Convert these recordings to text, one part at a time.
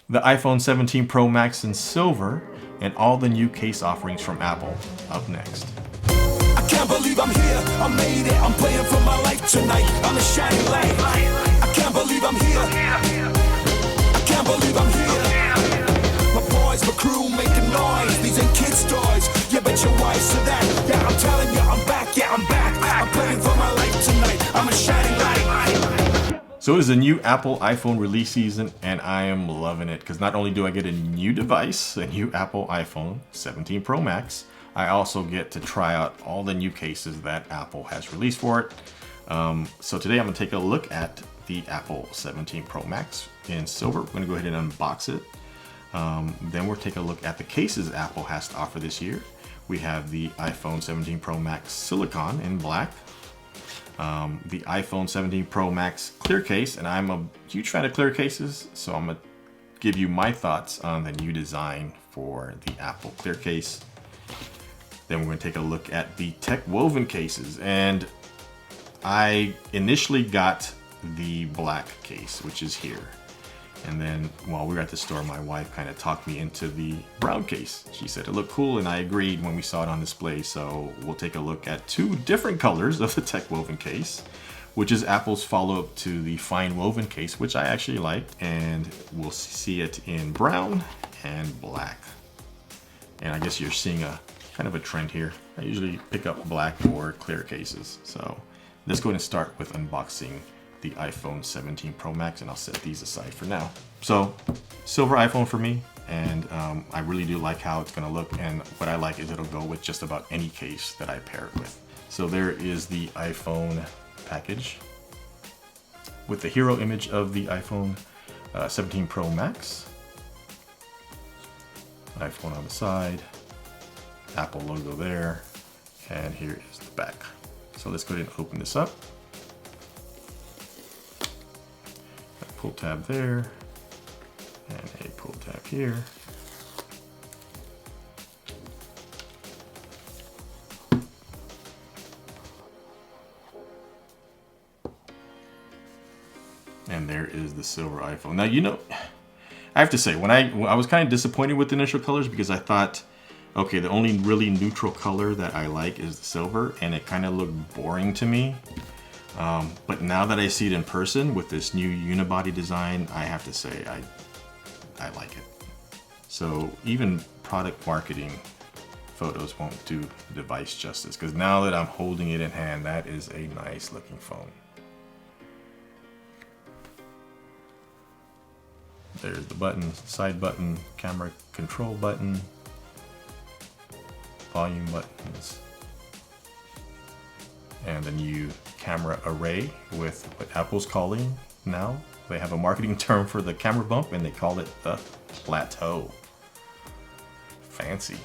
the iPhone 17 Pro Max in silver, and all the new case offerings from Apple up next. I can't believe I'm here, I made it, I'm playing for my life tonight, I'm a shining light. I can't believe I'm here, I can't believe I'm here. My boys, my crew making noise, these ain't kids' toys, you bet your wife's to that. Yeah, I'm telling you, I'm back, yeah, I'm back. I'm playing for my life tonight, I'm a shining light. So it is a new Apple iPhone release season, and I am loving it because not only do I get a new device, a new Apple iPhone 17 Pro Max, I also get to try out all the new cases that Apple has released for it. So today I'm going to take a look at the Apple 17 Pro Max in silver. We're going to go ahead and unbox it. Then we'll take a look at the cases Apple has to offer this year. We have the iPhone 17 Pro Max Silicone in black, the iPhone 17 Pro Max clear case, and I'm a huge fan of clear cases, so I'm going to give you my thoughts on the new design for the Apple clear case. Then we're going to take a look at the TechWoven cases, and I initially got the black case, which is here. And then while we were at the store, my wife kind of talked me into the brown case. She said it looked cool, and I agreed when we saw it on display. So we'll take a look at two different colors of the TechWoven case, which is Apple's follow-up to the fine woven case, which I actually liked. And we'll see it in brown and black. And I guess you're seeing a kind of a trend here. I usually pick up black or clear cases. So let's go ahead and start with unboxing the iPhone 17 Pro Max, and I'll set these aside for now. So silver iPhone for me, and I really do like how it's going to look, and what I like is it'll go with just about any case that I pair it with. So there is the iPhone package with the hero image of the iPhone 17 Pro Max, iPhone on the side, Apple logo there, and here is the back. So let's go ahead and open this up. Pull tab there, and a pull tab here. And there is the silver iPhone. Now, you know, I have to say, when I was kind of disappointed with the initial colors because I thought, okay, the only really neutral color that I like is the silver, and it kind of looked boring to me. But now that I see it in person with this new unibody design, I have to say I like it. So even product marketing photos won't do the device justice, because now that I'm holding it in hand, that is a nice looking phone. There's the button, side button, camera control button, volume buttons, and the new camera array with what Apple's calling now. They have a marketing term for the camera bump, and they call it the plateau. Fancy.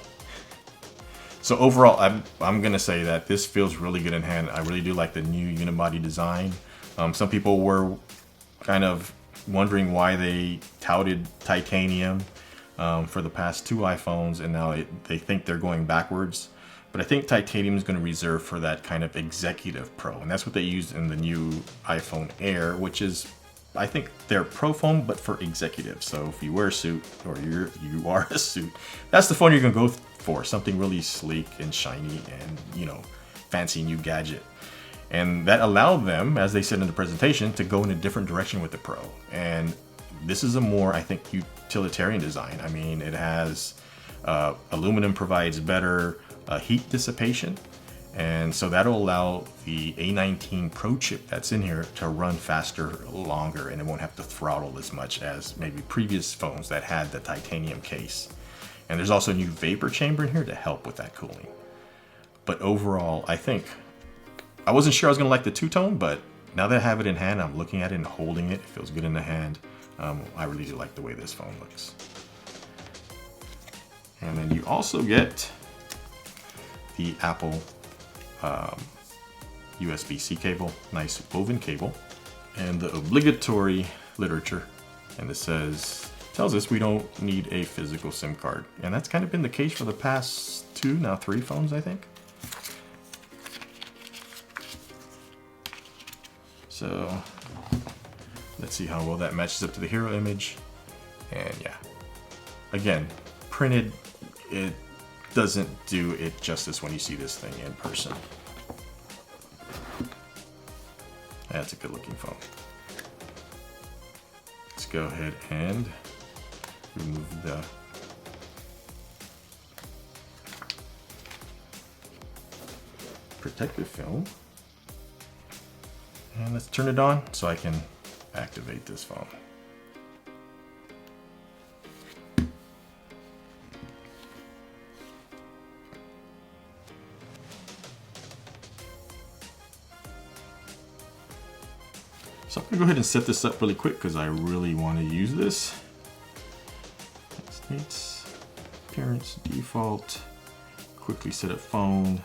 So overall, I'm gonna say that this feels really good in hand. I really do like the new unibody design. Some people were kind of wondering why they touted titanium for the past two iPhones, and now they think they're going backwards. But I think titanium is going to reserve for that kind of executive pro, and that's what they used in the new iPhone Air, which is, I think, their pro phone, but for executives. So if you wear a suit, or you are a suit, that's the phone you're going to go for. Something really sleek and shiny, and fancy new gadget. And that allowed them, as they said in the presentation, to go in a different direction with the Pro. And this is a more, I think, utilitarian design. I mean, it has aluminum provides better heat dissipation, and so that'll allow the A19 Pro chip that's in here to run faster, longer, and it won't have to throttle as much as maybe previous phones that had the titanium case. And there's also a new vapor chamber in here to help with that cooling. But overall, I think, I wasn't sure I was going to like the two-tone, but now that I have it in hand, I'm looking at it and holding it, it feels good in the hand. I really do like the way this phone looks. And then you also get the Apple USB-C cable, nice woven cable, and the obligatory literature. And it tells us we don't need a physical SIM card. And that's kind of been the case for the past two, now three phones, I think. So let's see how well that matches up to the hero image. And yeah, again, printed, it doesn't do it justice when you see this thing in person. That's a good looking phone. Let's go ahead and remove the protective film. And let's turn it on so I can activate this phone. So I'm gonna go ahead and set this up really quick because I really want to use this. States, appearance, default, quickly set up phone.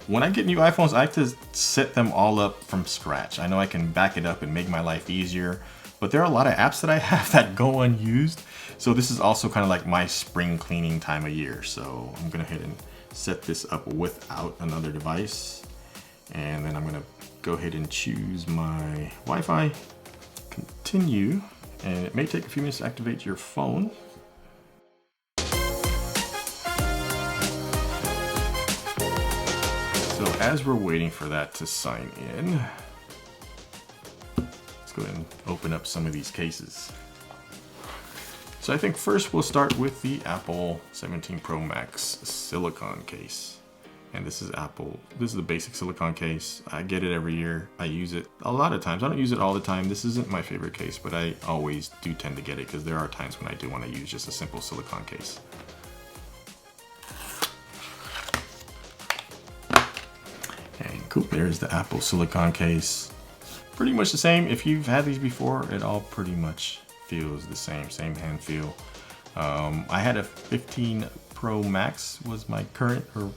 When I get new iPhones, I like to set them all up from scratch. I know I can back it up and make my life easier, but there are a lot of apps that I have that go unused. So this is also kind of like my spring cleaning time of year. So I'm gonna go ahead and set this up without another device. And then I'm gonna go ahead and choose my Wi-Fi, continue, and it may take a few minutes to activate your phone. So as we're waiting for that to sign in, let's go ahead and open up some of these cases. So I think first we'll start with the Apple 17 Pro Max Silicone case. And this is Apple, this is the basic Silicone case. I get it every year. I use it a lot of times. I don't use it all the time. This isn't my favorite case, but I always do tend to get it because there are times when I do want to use just a simple Silicone case. And cool, there's the Apple Silicone case. Pretty much the same. If you've had these before, it all pretty much feels the same hand feel. I had a 15 Pro Max was my current or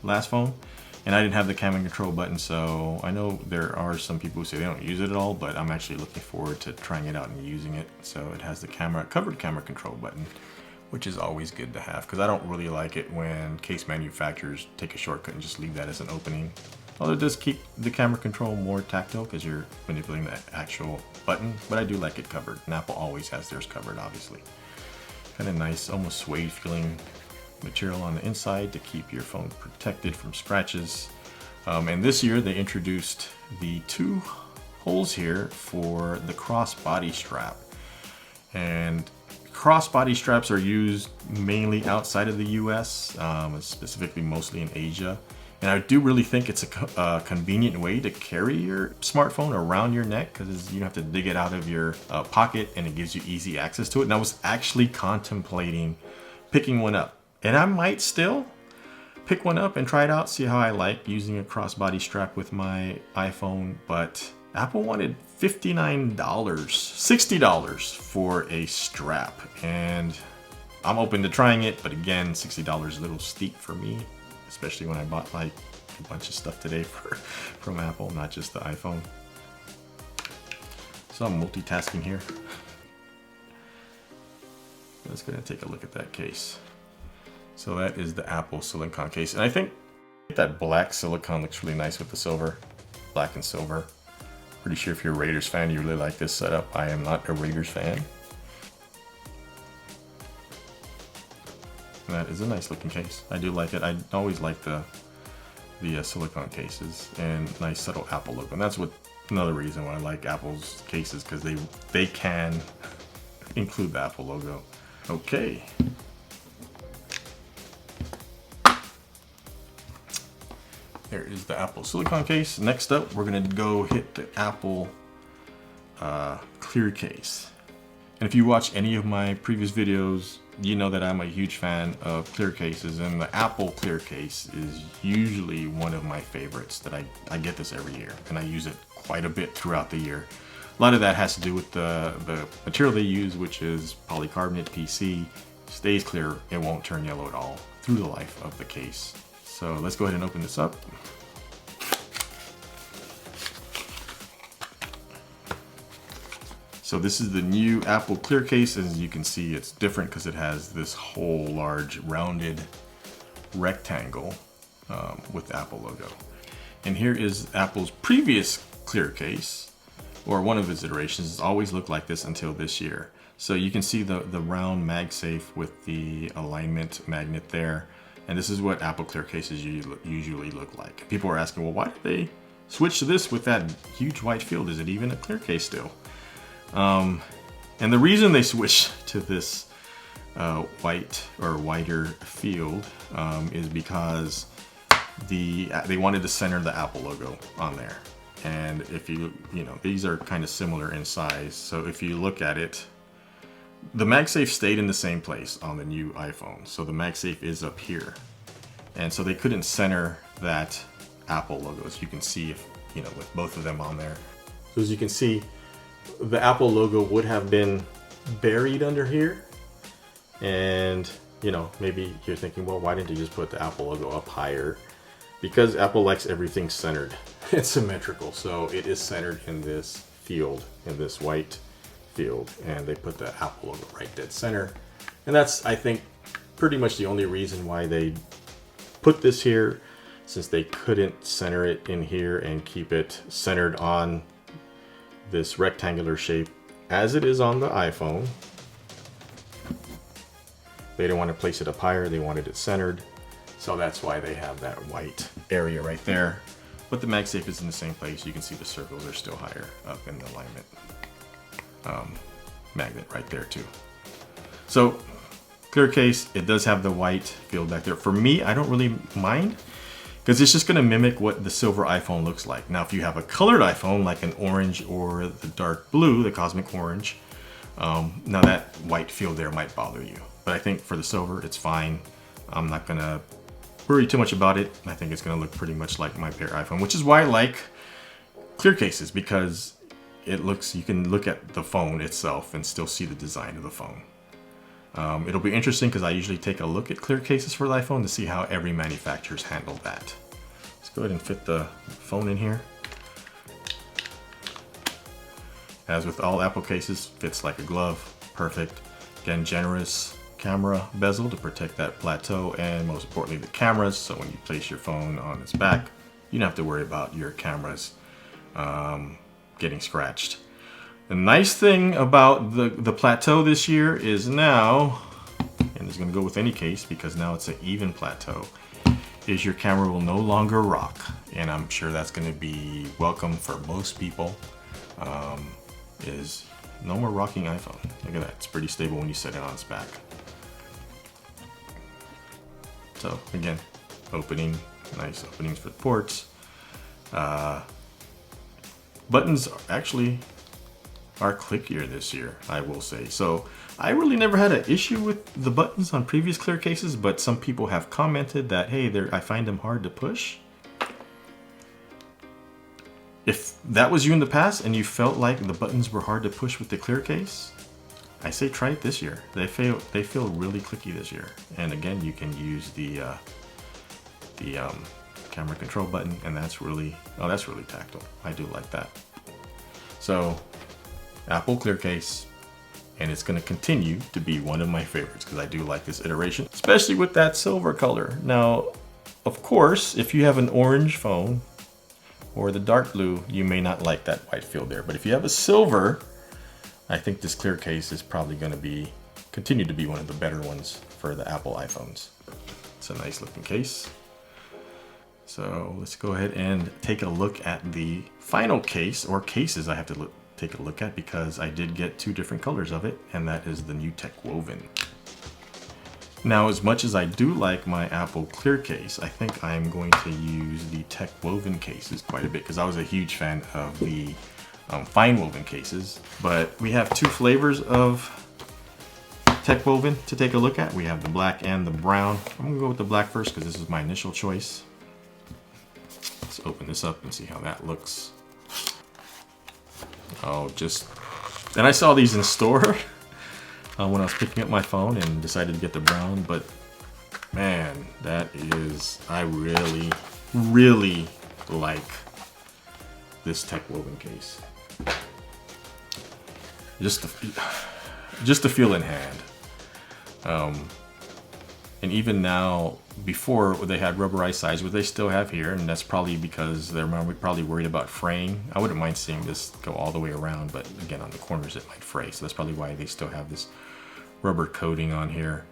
last phone, and I didn't have the camera control button, so I know there are some people who say they don't use it at all, but I'm actually looking forward to trying it out and using it. So it has the covered camera control button, which is always good to have because I don't really like it when case manufacturers take a shortcut and just leave that as an opening. Although it does keep the camera control more tactile because you're manipulating the actual button, but I do like it covered, and Apple always has theirs covered, obviously. Kind of nice, almost suede feeling material on the inside to keep your phone protected from scratches. And this year they introduced the 2 holes here for the crossbody strap. And crossbody straps are used mainly outside of the US, specifically mostly in Asia. And I do really think it's a convenient way to carry your smartphone around your neck because you don't have to dig it out of your pocket, and it gives you easy access to it. And I was actually contemplating picking one up. And I might still pick one up and try it out, see how I like using a crossbody strap with my iPhone. But Apple wanted $59, $60 for a strap. And I'm open to trying it, but again, $60 is a little steep for me, especially when I bought like a bunch of stuff today from Apple, not just the iPhone. So I'm multitasking here. Let's go ahead and take a look at that case. So that is the Apple Silicone case. And I think that black silicone looks really nice with the silver, black and silver. Pretty sure if you're a Raiders fan, you really like this setup. I am not a Raiders fan. And that is a nice looking case. I do like it. I always like the silicone cases and nice subtle Apple look. And that's another reason why I like Apple's cases, because they can include the Apple logo. Okay. There is the Apple Silicone case. Next up, we're gonna go hit the Apple clear case. And if you watch any of my previous videos, you know that I'm a huge fan of clear cases, and the Apple clear case is usually one of my favorites. That I get this every year, and I use it quite a bit throughout the year. A lot of that has to do with the material they use, which is polycarbonate PC. Stays clear, it won't turn yellow at all through the life of the case. So let's go ahead and open this up. So this is the new Apple clear case. As you can see, it's different because it has this whole large rounded rectangle with the Apple logo. And here is Apple's previous clear case, or one of its iterations. It's always looked like this until this year. So you can see the round MagSafe with the alignment magnet there. And this is what Apple clear cases usually look like. People are asking, well, why did they switch to this with that huge white field? Is it even a clear case still? And the reason they switched to this white or whiter field is because they wanted to center the Apple logo on there. And if you know, these are kind of similar in size. So if you look at it, the MagSafe stayed in the same place on the new iPhone. So the MagSafe is up here. And so they couldn't center that Apple logo, as you can see, if, you know, with both of them on there. So as you can see, the Apple logo would have been buried under here. And, you know, maybe you're thinking, well, why didn't you just put the Apple logo up higher? Because Apple likes everything centered and symmetrical. So it is centered in this field, in this white field, and they put the Apple logo right dead center. And that's, I think, pretty much the only reason why they put this here, since they couldn't center it in here and keep it centered on this rectangular shape as it is on the iPhone. They didn't want to place it up higher, they wanted it centered. So that's why they have that white area right there. But the MagSafe is in the same place. You can see the circles are still higher up in the alignment magnet right there too. So clear case, it does have the white field back there. For me, I don't really mind because it's just going to mimic what the silver iPhone looks like. Now, if you have a colored iPhone like an orange or the dark blue, the cosmic orange, now that white field there might bother you. But I think for the silver, it's fine. I'm not going to worry too much about it. I think it's going to look pretty much like my pair iPhone, which is why I like clear cases, because it looks, you can look at the phone itself and still see the design of the phone. It'll be interesting because I usually take a look at clear cases for the iPhone to see how every manufacturer's handled that. Let's go ahead and fit the phone in here. As with all Apple cases, fits like a glove, perfect. Again, generous camera bezel to protect that plateau, and most importantly the cameras, so when you place your phone on its back, you don't have to worry about your cameras getting scratched. The nice thing about the plateau this year is now, and it's going to go with any case because now it's an even plateau, is your camera will no longer rock, and I'm sure that's going to be welcome for most people. Is no more rocking iPhone. Look at that, it's pretty stable when you set it on its back. So again, opening, nice openings for the ports. Buttons actually are clickier this year, I will say. So I really never had an issue with the buttons on previous clear cases, but some people have commented that, hey, I find them hard to push. If that was you in the past and you felt like the buttons were hard to push with the clear case, I say try it this year. They feel really clicky this year. And again, you can use the camera control button, and that's really tactile. I do like that. So Apple clear case, and it's going to continue to be one of my favorites because I do like this iteration, especially with that silver color. Now, of course, if you have an orange phone or the dark blue, you may not like that white field there. But if you have a silver, I think this clear case is probably going to continue to be one of the better ones for the Apple iPhones. It's a nice looking case. So let's go ahead and take a look at the final case, or cases I have to take a look at, because I did get two different colors of it, and that is the new TechWoven. Now, as much as I do like my Apple clear case, I think I'm going to use the TechWoven cases quite a bit because I was a huge fan of the fine woven cases. But we have two flavors of TechWoven to take a look at. We have the black and the brown. I'm gonna go with the black first because this is my initial choice. Let's open this up and see how that looks. And I saw these in store when I was picking up my phone and decided to get the brown, but man, I really, really like this TechWoven case. Just to feel in hand. And even now, before they had rubberized sides, which they still have here, and that's probably because they're probably worried about fraying. I wouldn't mind seeing this go all the way around, but again, on the corners it might fray, so that's probably why they still have this rubber coating on here.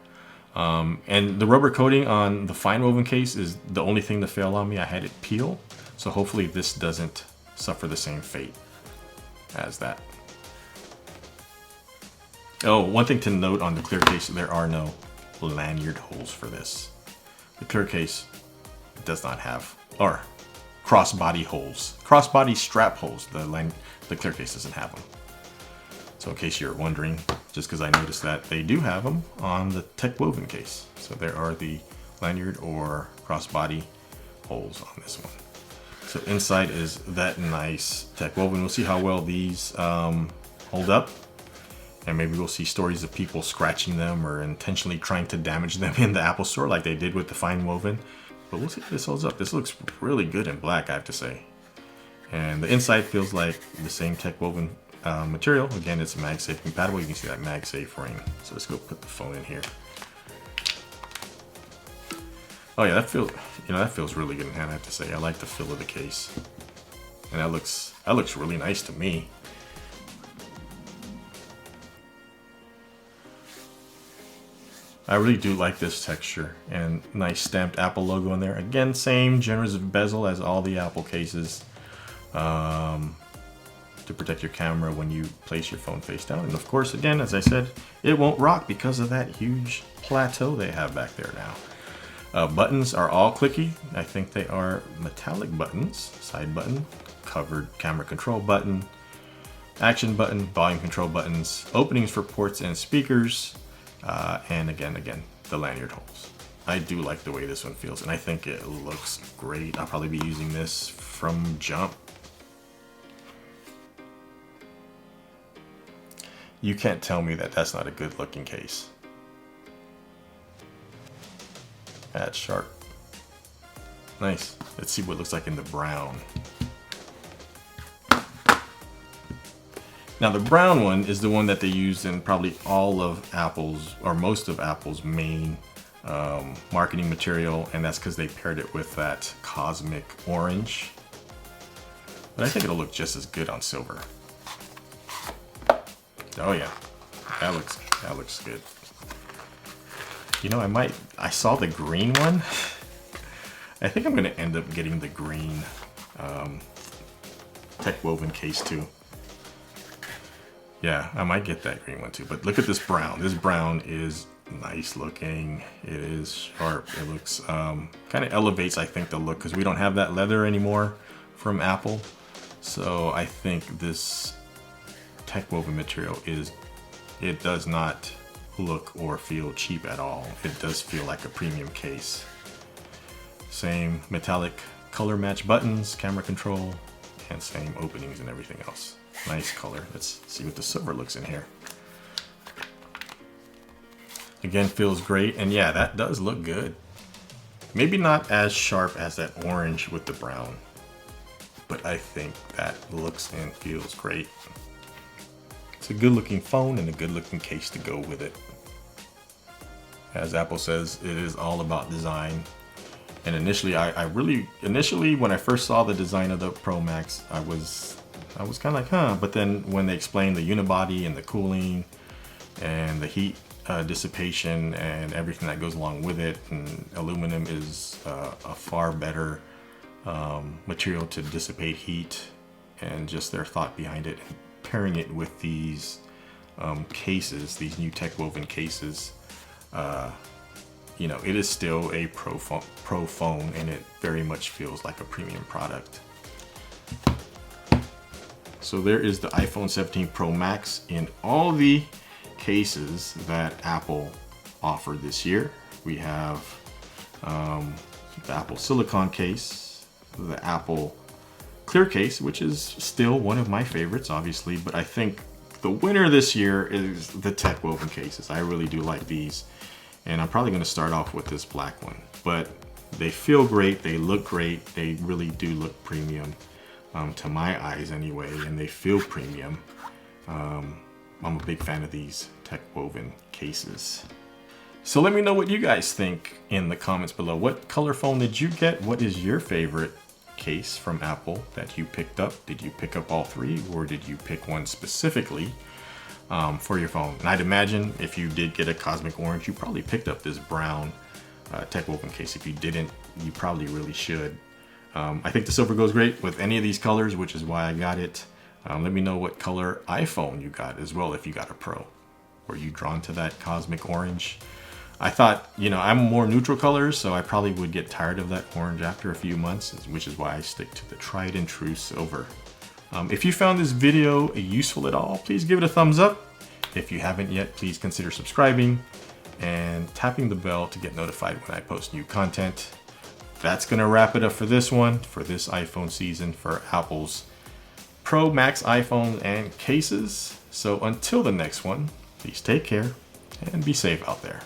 And the rubber coating on the fine woven case is the only thing that failed on me. I had it peel, so hopefully this doesn't suffer the same fate as that. Oh, one thing to note on the clear case, there are no lanyard holes for this. The clear case does not have, or crossbody holes, crossbody strap holes. The clear case doesn't have them. So in case you're wondering, just because I noticed that they do have them on the TechWoven case. So there are the lanyard or crossbody holes on this one. So inside is that nice TechWoven. We'll see how well these hold up. And maybe we'll see stories of people scratching them or intentionally trying to damage them in the Apple Store like they did with the fine woven. But we'll see if this holds up. This looks really good in black, I have to say. And the inside feels like the same TechWoven material. Again, it's MagSafe compatible. You can see that MagSafe ring. So let's go put the phone in here. Oh yeah, that feels really good in hand, I have to say. I like the feel of the case. And that looks really nice to me. I really do like this texture and nice stamped Apple logo in there. Again, same generous bezel as all the Apple cases to protect your camera when you place your phone face down. And of course, again, as I said, it won't rock because of that huge plateau they have back there now. Buttons are all clicky. I think they are metallic buttons. Side button, covered camera control button, action button, volume control buttons, openings for ports and speakers, and again, the lanyard holes. I do like the way this one feels, and I think it looks great. I'll probably be using this from jump. You can't tell me that that's not a good looking case. That's sharp. Nice. Let's see what it looks like in the brown. Now the brown one is the one that they used in probably all of Apple's, or most of Apple's main marketing material, and that's because they paired it with that cosmic orange. But I think it'll look just as good on silver. Oh yeah, that looks good. You know, I saw the green one. I think I'm gonna end up getting the green TechWoven case too. Yeah, I might get that green one too, but look at this brown. This brown is nice looking. It is sharp. It looks, kind of elevates, I think, the look, because we don't have that leather anymore from Apple. So I think this TechWoven material it does not look or feel cheap at all. It does feel like a premium case. Same metallic color match buttons, camera control, and same openings and everything else. Nice color. Let's see what the silver looks in here. Again, feels great, and yeah, that does look good. Maybe not as sharp as that orange with the brown, but I think that looks and feels great. It's a good looking phone and a good looking case to go with it. As Apple says, it is all about design. And initially, initially when I first saw the design of the Pro Max, I was kind of like, huh. But then when they explained the unibody and the cooling and the heat dissipation and everything that goes along with it, and aluminum is a far better material to dissipate heat, and just their thought behind it, and pairing it with these cases, these new TechWoven cases, you know, it is still a pro phone, and it very much feels like a premium product. So there is the iPhone 17 Pro Max in all the cases that Apple offered this year. We have the Apple Silicone case, the Apple Clear case, which is still one of my favorites, obviously, but I think the winner this year is the TechWoven cases. I really do like these, and I'm probably going to start off with this black one, but they feel great, they look great, they really do look premium. To my eyes anyway, and they feel premium. I'm a big fan of these TechWoven cases. So let me know what you guys think in the comments below. What color phone did you get? What is your favorite case from Apple that you picked up? Did you pick up all three, or did you pick one specifically for your phone? And I'd imagine if you did get a cosmic orange, you probably picked up this brown TechWoven case. If you didn't, you probably really should. I think the silver goes great with any of these colors, which is why I got it. Let me know what color iPhone you got as well if you got a Pro. Were you drawn to that cosmic orange? I thought, you know, I'm more neutral colors, so I probably would get tired of that orange after a few months, which is why I stick to the tried and true silver. If you found this video useful at all, please give it a thumbs up. If you haven't yet, please consider subscribing and tapping the bell to get notified when I post new content. That's gonna wrap it up for this one, for this iPhone season, for Apple's Pro Max iPhone and cases. So until the next one, please take care and be safe out there.